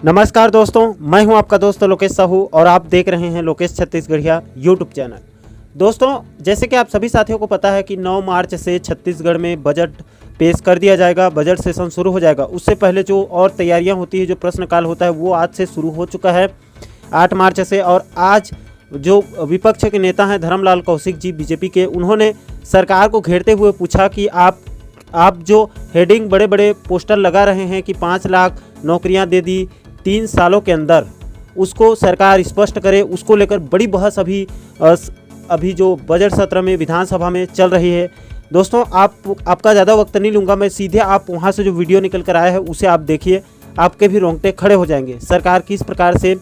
नमस्कार दोस्तों, मैं हूं आपका दोस्त लोकेश साहू और आप देख रहे हैं लोकेश छत्तीसगढ़िया यूट्यूब चैनल। दोस्तों, जैसे कि आप सभी साथियों को पता है कि 9 मार्च से छत्तीसगढ़ में बजट पेश कर दिया जाएगा, बजट सेशन शुरू हो जाएगा। उससे पहले जो और तैयारियां होती है, जो प्रश्नकाल होता है, वो आज से शुरू हो चुका है 8 मार्च से। और आज जो विपक्ष के नेता हैं धर्मलाल कौशिक जी बीजेपी के, उन्होंने सरकार को घेरते हुए पूछा कि आप जो हेडिंग बड़े बड़े पोस्टर लगा रहे हैं कि 5 लाख नौकरियां दे दी 3 सालों के अंदर, उसको सरकार स्पष्ट करे। उसको लेकर बड़ी बहस अभी जो बजट सत्र में विधानसभा में चल रही है। दोस्तों, आपका ज़्यादा वक्त नहीं लूँगा, मैं सीधे आप वहाँ से जो वीडियो निकल कर आया है उसे आप देखिए, आपके भी रोंगटे खड़े हो जाएंगे। सरकार किस प्रकार से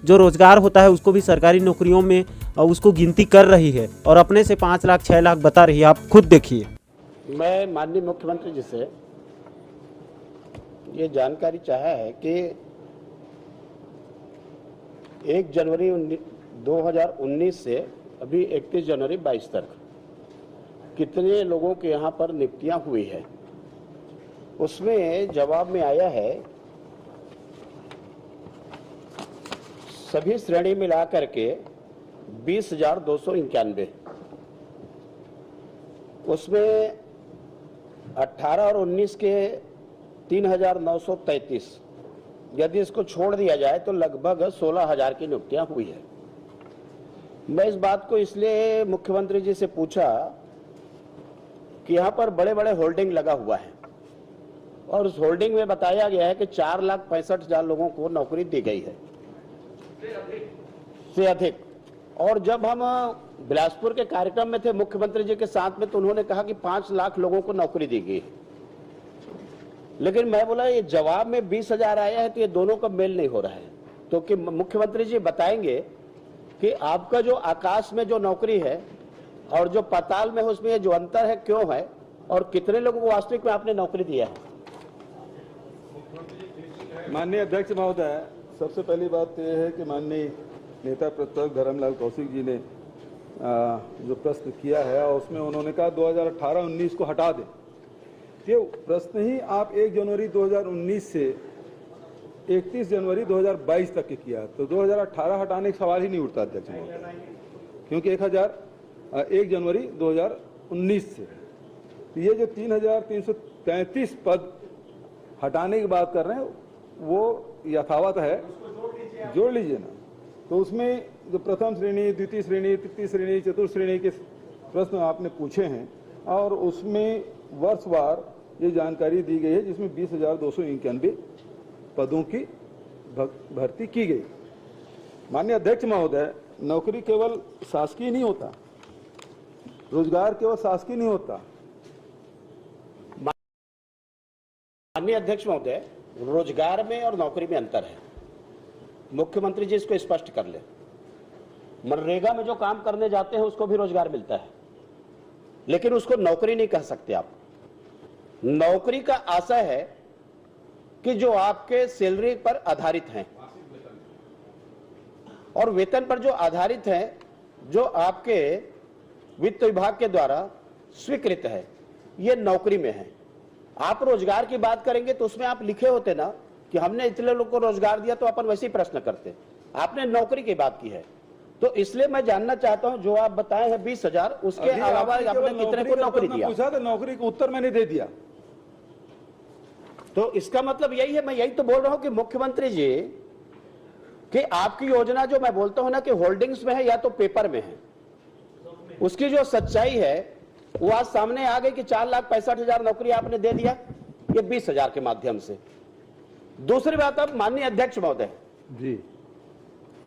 जो रोज़गार होता है उसको भी सरकारी नौकरियों में उसको गिनती कर रही है और अपने से 5 लाख 6 लाख बता रही है। आप खुद देखिए। मैं माननीय मुख्यमंत्री जी से ये जानकारी चाहा है कि 1 जनवरी 2019 से अभी 31 जनवरी 22 तक कितने लोगों के यहाँ पर नियुक्तियां हुई है। उसमें जवाब में आया है सभी श्रेणी मिला करके 20,291। उसमें 18 और 19 के 3,933। यदि इसको छोड़ दिया जाए तो लगभग 16,000 की नियुक्तियां हुई है। मैं इस बात को इसलिए मुख्यमंत्री जी से पूछा कि यहाँ पर बड़े बड़े होल्डिंग लगा हुआ है और उस होल्डिंग में बताया गया है कि 4,65,000 लोगों को नौकरी दी गई है से अधिक। और जब हम बिलासपुर के कार्यक्रम में थे मुख्यमंत्री जी के साथ में, तो उन्होंने कहा कि 5 लाख लोगों को नौकरी दी गई। लेकिन मैं बोला ये जवाब में 20,000 आया है, तो ये दोनों का मेल नहीं हो रहा है। तो कि मुख्यमंत्री जी बताएंगे कि आपका जो आकाश में जो नौकरी है और जो पाताल में है उसमें ये जो अंतर है क्यों है, और कितने लोगों को वास्तविक में आपने नौकरी दिया है। माननीय अध्यक्ष महोदय, सबसे पहली बात तो यह है कि माननीय नेता प्रतिपक्ष धर्मलाल कौशिक जी ने जो प्रश्न किया है और उसमें उन्होंने कहा 2018-19 को हटा दें। ये प्रश्न ही आप 1 जनवरी 2019 से 31 जनवरी 2022 तक के किया, तो 2018 हटाने का सवाल ही नहीं उठता अध्यक्ष महोदय, क्योंकि 1 जनवरी 2019 से तो ये जो 3,333 पद हटाने की बात कर रहे हैं वो यथावत है, जोड़ लीजिए ना। तो उसमें जो प्रथम श्रेणी, द्वितीय श्रेणी, तृतीय श्रेणी, चतुर्थ श्रेणी के प्रश्न आपने पूछे हैं और उसमें वर्षवार ये जानकारी दी गई है, जिसमें 20,291 पदों की भर्ती की गई। माननीय अध्यक्ष महोदय, नौकरी केवल शासकीय नहीं होता, रोजगार केवल शासकीय नहीं होता। माननीय अध्यक्ष महोदय, रोजगार में और नौकरी में अंतर है। मुख्यमंत्री जी इसको स्पष्ट कर ले। मनरेगा में जो काम करने जाते हैं उसको भी रोजगार मिलता है, लेकिन उसको नौकरी नहीं कह सकते आप। नौकरी का आशय है कि जो आपके सैलरी पर आधारित हैं और वेतन पर जो आधारित हैं, जो आपके वित्त विभाग के द्वारा स्वीकृत है, ये नौकरी में है। आप रोजगार की बात करेंगे तो उसमें आप लिखे होते ना कि हमने इतने लोगों को रोजगार दिया, तो अपन वैसे ही प्रश्न करते। आपने नौकरी की बात की है, तो इसलिए मैं जानना चाहता हूं जो आप बताए हैं 20,000, उसके अलावा आपने कितने को नौकरी दिया? पूछा था, नौकरी का उत्तर मैंने दे दिया। तो इसका मतलब यही है, मैं यही तो बोल रहा हूं कि मुख्यमंत्री जी कि आपकी योजना जो मैं बोलता हूं ना कि होल्डिंग्स में है या तो पेपर में है, उसकी जो सच्चाई है वो आज सामने आ गई कि 4,65,000 नौकरी आपने दे दिया, ये 20,000 के माध्यम से। दूसरी बात, अब माननीय अध्यक्ष महोदय जी,